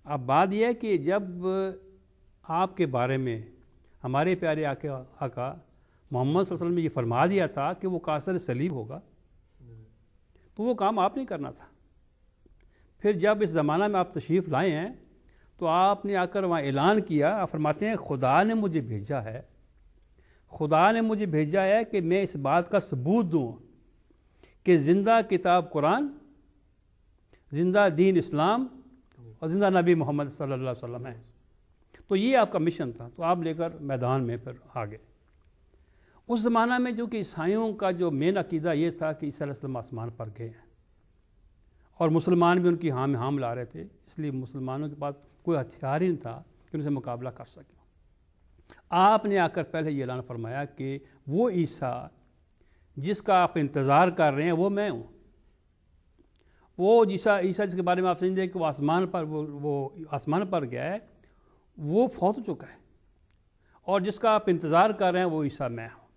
اب بات یہ ہے کہ جب آپ کے بارے میں ہمارے پیارے آقا محمد صلی اللہ علیہ وسلم نے یہ فرما دیا تھا کہ وہ کاسر صلیب ہوگا، تو وہ کام آپ نہیں کرنا تھا۔ پھر جب اس زمانہ میں آپ تشریف لائے ہیں تو آپ نے آ کر وہاں اعلان کیا، آپ فرماتے ہیں خدا نے مجھے بھیجا ہے، خدا نے مجھے بھیجا ہے کہ میں اس بات کا ثبوت دوں کہ زندہ کتاب قرآن، زندہ دین اسلام اور زندہ نبی محمد صلی اللہ علیہ وسلم ہے۔ تو یہ آپ کا مشن تھا، تو آپ لے کر میدان میں پھر آگے۔ اس زمانہ میں جو کہ عیسائیوں کا جو مین عقیدہ یہ تھا کہ عیسی علیہ السلام آسمان پر گئے ہیں، اور مسلمان بھی ان کی ہاں لا رہے تھے، اس لیے مسلمانوں کے پاس کوئی ہتھیار ہی نہیں تھا کہ ان سے مقابلہ کر سکے۔ آپ نے آ کر پہلے یہ اعلان فرمایا کہ وہ عیسیٰ جس کا آپ انتظار کر رہے ہیں وہ میں ہوں۔ وہ عیسیٰ جس کے بارے میں آپ سمجھتے ہیں کہ وہ آسمان پر گیا ہے، وہ فوت ہو چکا ہے، اور جس کا آپ انتظار کر رہے ہیں وہ عیسیٰ میں ہوں۔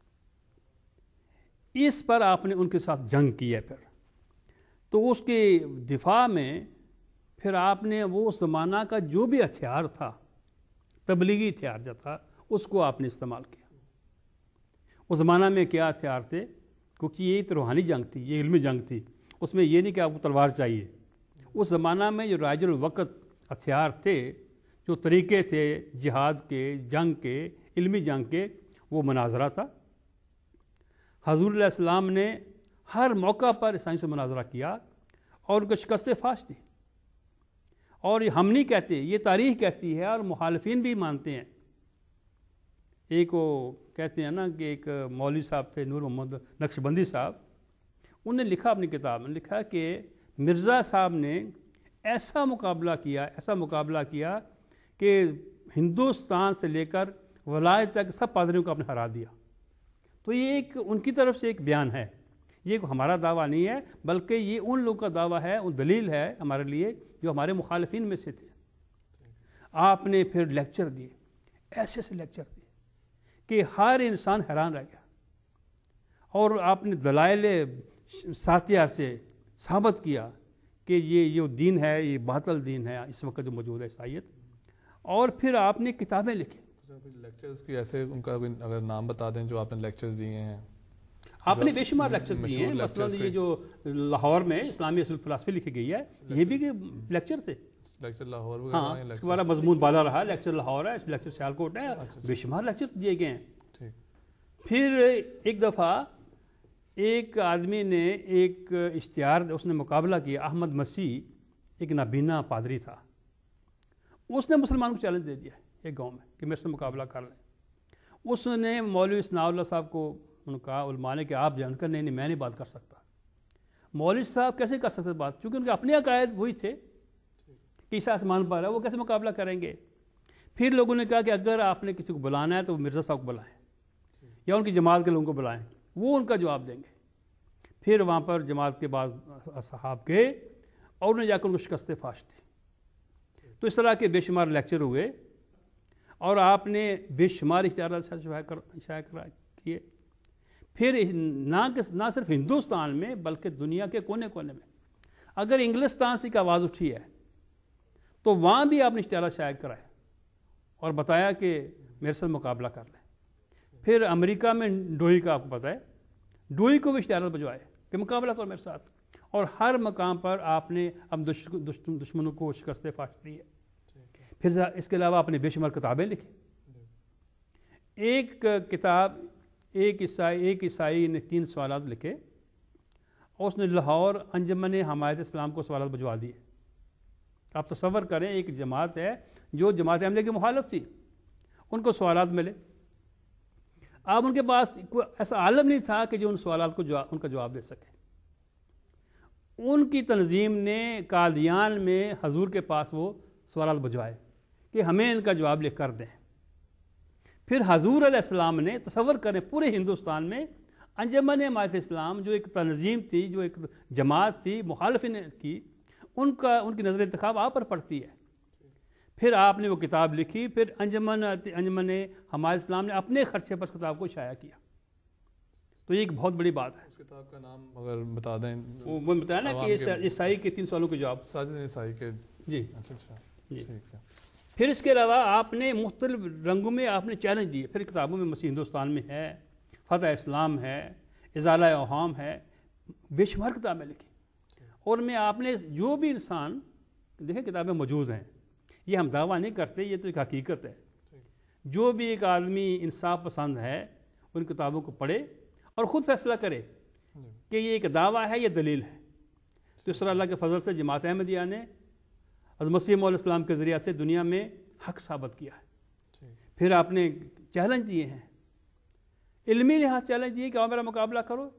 اس پر آپ نے ان کے ساتھ جنگ کی ہے۔ پھر تو اس کے دفاع میں پھر آپ نے وہ زمانہ کا جو بھی ہتھیار تھا، تبلیغی ہتھیار جو تھا، اس کو آپ نے استعمال کیا۔ اس زمانہ میں کیا ہتھیار تھے؟ کیونکہ یہ تو روحانی جنگ تھی، یہ علمی جنگ تھی، اس میں یہ نہیں کہ آپ کو تلوار چاہیے۔ اس زمانہ میں جو رائج الوقت ہتھیار تھے، جو طریقے تھے جہاد کے، جنگ کے، علمی جنگ کے، وہ مناظرہ تھا۔ حضور علیہ السلام نے ہر موقع پر عیسائیوں سے مناظرہ کیا اور ان کو شکست فاش دی۔ اور یہ ہم نہیں کہتے، یہ تاریخ کہتی ہے، اور مخالفین بھی مانتے ہیں۔ ایک وہ کہتے ہیں نا کہ ایک مولوی صاحب تھے، نور محمد نقشبندی صاحب، انہوں نے لکھا اپنی کتاب میں، لکھا کہ مرزا صاحب نے ایسا مقابلہ کیا کہ ہندوستان سے لے کر ولایت تک سب پادریوں کو آپ نے ہرا دیا۔ تو یہ ایک ان کی طرف سے ایک بیان ہے، یہ ہمارا دعویٰ نہیں ہے، بلکہ یہ ان لوگوں کا دعویٰ ہے، ان دلیل ہے ہمارے لیے جو ہمارے مخالفین میں سے تھے۔ آپ نے پھر لیکچر دیے، ایسے لیکچر دیے کہ ہر انسان حیران رہ گیا، اور آپ نے دلائل ساتیہ سے ثابت کیا کہ یہ جو دین ہے یہ باطل دین ہے اس وقت جو موجود ہے عیسائیت۔ اور پھر آپ نے کتابیں لکھی۔ لیکچرز کی ایسے ان کا اگر نام بتا دیں جو آپ نے لیکچرز دیے ہیں؟ آپ نے بے شمار لیکچرز دیے ہیں، مثلا یہ جو لاہور میں اسلامی اصول فلسفی لکھی گئی ہے، یہ بھی لیکچر تھے۔ لیکچر لاہور، ہاں، اس کے بارے مضمون بالا رہا، لیکچر لاہور ہے، لیکچر سیالکوٹ ہے، بے شمار لیکچر دیے گئے ہیں۔ پھر ایک دفعہ ایک آدمی نے ایک اشتہار، اس نے مقابلہ کیا، احمد مسیح ایک نابینا پادری تھا، اس نے مسلمان کو چیلنج دے دیا ایک گاؤں میں کہ میرے سے مقابلہ کر لیں۔ اس نے مولوی ثناء اللہ صاحب کو کہا، علماء نے کہ آپ جان کر، نہیں میں نہیں بات کر سکتا۔ مولوی صاحب کیسے کر سکتے بات؟ کیونکہ ان کے اپنے عقائد وہی تھے کہ عیسیٰ آسمان پر ہے، وہ کیسے مقابلہ کریں گے؟ پھر لوگوں نے کہا کہ اگر آپ نے کسی کو بلانا ہے تو مرزا صاحب کو بلائیں، یا ان کی جماعت کے لوگوں کو بلائیں، وہ ان کا جواب دیں گے۔ پھر وہاں پر جماعت کے بعض اصحاب گئے اور انہوں نے جا کر ان کو شکست فاش دی۔ تو اس طرح کے بے شمار لیکچر ہوئے، اور آپ نے بے شمار اشتہارات شائع کیے۔ پھر نہ صرف ہندوستان میں بلکہ دنیا کے کونے کونے میں، اگر انگلستان سے ایک آواز اٹھی ہے تو وہاں بھی آپ نے اشتہارات شائع کرائے اور بتایا کہ میرے ساتھ مقابلہ کر لیں۔ پھر امریکہ میں ڈوئی کا آپ کو پتہ ہے، ڈوئی کو بھی اشتہارات بھجوائے کہ مقابلہ کرو میرے ساتھ، اور ہر مقام پر آپ نے اب دشمنوں کو شکست فاش دی ہے۔ پھر اس کے علاوہ آپ نے بے شمار کتابیں لکھی۔ ایک کتاب، ایک عیسائی نے 3 سوالات لکھے، اور اس نے لاہور انجمن حمایت اسلام کو سوالات بھجوا دیے۔ آپ تصور کریں، ایک جماعت ہے جو جماعت احمدیہ کی مخالف تھی، ان کو سوالات ملے۔ اب ان کے پاس کوئی ایسا عالم نہیں تھا کہ جو ان سوالات کو ان کا جواب دے سکے۔ ان کی تنظیم نے قادیان میں حضور کے پاس وہ سوالات بھجوائے کہ ہمیں ان کا جواب لکھ کر دیں۔ پھر حضور علیہ السلام نے، تصور کریں، پورے ہندوستان میں انجمن حمایت اسلام جو ایک تنظیم تھی، جو ایک جماعت تھی مخالفین کی، ان کی نظر انتخاب آپ پر پڑتی ہے۔ پھر آپ نے وہ کتاب لکھی، پھر انجمن حمایت اسلام نے اپنے خرچے پر کتاب کو شائع کیا۔ تو یہ ایک بہت بڑی بات ہے۔ اس کتاب کا نام اگر بتا دیں؟ وہ بتایا نا کہ عیسائی کے 3 سوالوں کے جواب۔ ساجد عیسائی کے، جی اچھا۔ ٹھیک ہے. پھر اس کے علاوہ آپ نے مختلف رنگوں میں آپ نے چیلنج دیے. پھر کتابوں میں مسیح ہندوستان میں ہے، فتح اسلام ہے، ازالہ اوہام ہے، بے شمار کتابیں لکھی. اور میں آپ نے جو بھی انسان دیکھیں کتابیں موجود ہیں، یہ ہم دعویٰ نہیں کرتے، یہ تو ایک حقیقت ہے. جو بھی ایک آدمی انصاف پسند ہے ان کتابوں کو پڑھے اور خود فیصلہ کرے کہ یہ ایک دعویٰ ہے، یہ دلیل ہے. تو اس طرح اللہ کے فضل سے جماعت احمدیہ نے حضرت مسیح موعود السلام کے ذریعہ سے دنیا میں حق ثابت کیا ہے. پھر آپ نے چیلنج دیے ہیں، علمی لحاظ چیلنج دیے کہ آؤ میرا مقابلہ کرو،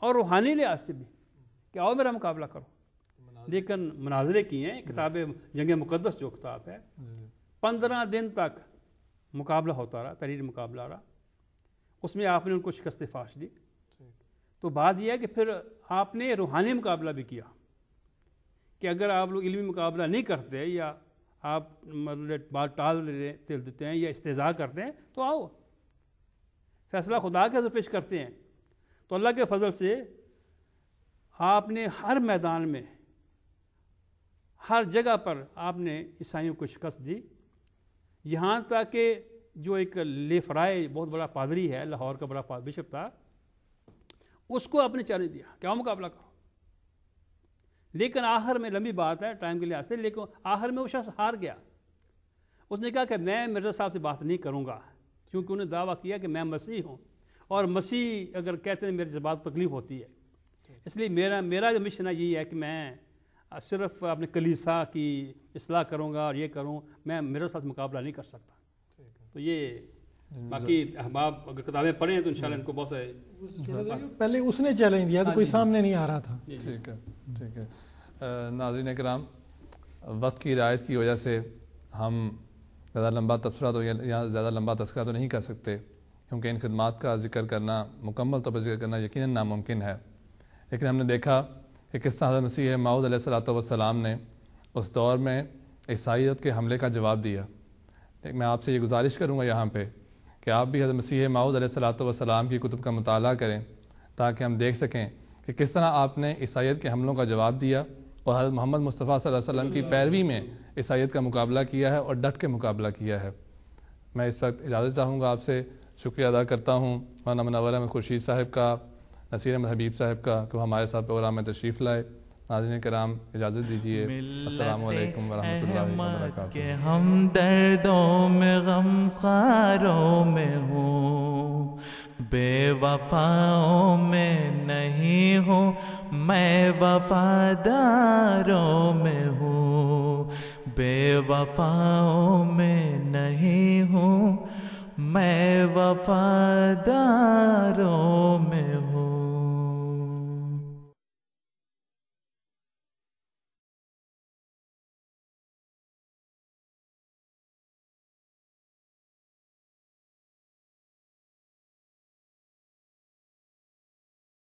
اور روحانی لحاظ سے بھی کہ آؤ میرا مقابلہ کرو. لیکن مناظرے کیے ہیں. کتاب جنگ مقدس جو کتاب ہے 15 دن تک مقابلہ ہوتا رہا، تحریری مقابلہ رہا. اس میں آپ نے ان کو شکست فاش دی. تو بات یہ ہے کہ پھر آپ نے روحانی مقابلہ بھی کیا کہ اگر آپ لوگ علمی مقابلہ نہیں کرتے یا آپ بات ٹال دیتے ہیں یا استہزاء کرتے ہیں تو آؤ، فیصلہ خدا کے حضور پیش کرتے ہیں. تو اللہ کے فضل سے آپ نے ہر میدان میں، ہر جگہ پر آپ نے عیسائیوں کو شکست دی. یہاں تک کہ جو ایک لے فرائے بہت بڑا پادری ہے، لاہور کا بڑا بشپ تھا، اس کو آپ نے چیلنج دیا کہ آؤ مقابلہ کرو. لیکن آخر میں، لمبی بات ہے ٹائم کے لحاظ سے، لیکن آخر میں وہ شخص ہار گیا. اس نے کہا کہ میں مرزا صاحب سے بات نہیں کروں گا، کیونکہ انہوں نے دعویٰ کیا کہ میں مسیح ہوں، اور مسیح اگر کہتے ہیں میری زبان تکلیف ہوتی ہے. اس لیے میرا جو مشن ہے یہی ہے کہ میں صرف اپنے کلیسا کی اصلاح کروں گا اور یہ کروں، میں میرے ساتھ مقابلہ نہیں کر سکتا. تو یہ باقی احباب اگر کتابیں پڑھیں تو انشاءاللہ ان کو بہت سے پہلے اس نے چیلنج دیا تو کوئی سامنے نہیں آ رہا تھا. ٹھیک ہے، ٹھیک ہے. ناظرین کرام، وقت کی رعایت کی وجہ سے ہم زیادہ لمبا تبصرہ تو یا زیادہ لمبا تذکرہ تو نہیں کر سکتے، کیونکہ ان خدمات کا ذکر کرنا، مکمل طور پر ذکر کرنا یقیناً ناممکن ہے. لیکن ہم نے دیکھا کہ کس طرح حضرت مسیح موعود علیہ الصلوۃ والسلام نے اس دور میں عیسائیت کے حملے کا جواب دیا. میں آپ سے یہ گزارش کروں گا یہاں پہ کہ آپ بھی حضرت مسیح موعود علیہ الصلوۃ والسلام کی کتب کا مطالعہ کریں، تاکہ ہم دیکھ سکیں کہ کس طرح آپ نے عیسائیت کے حملوں کا جواب دیا اور حضرت محمد مصطفیٰ صلی اللہ علیہ وسلم کی پیروی میں عیسائیت کا مقابلہ کیا ہے اور ڈٹ کے مقابلہ کیا ہے. میں اس وقت اجازت چاہوں گا آپ سے، شکریہ ادا کرتا ہوں مولانا منور احمد خورشید صاحب کا، نصیر احمد حبیب صاحب کا کہ وہ ہمارے ساتھ پروگرام میں تشریف لائے. ناظرین کرام اجازت دیجیے. السلام علیکم ورحمۃ اللہ وبرکاتہ. کہ ہم دردوں میں غم خاروں میں ہوں، بے وفاؤں میں نہیں ہوں، میں وفاداروں میں ہوں. بے وفاؤں میں نہیں ہوں، میں وفاداروں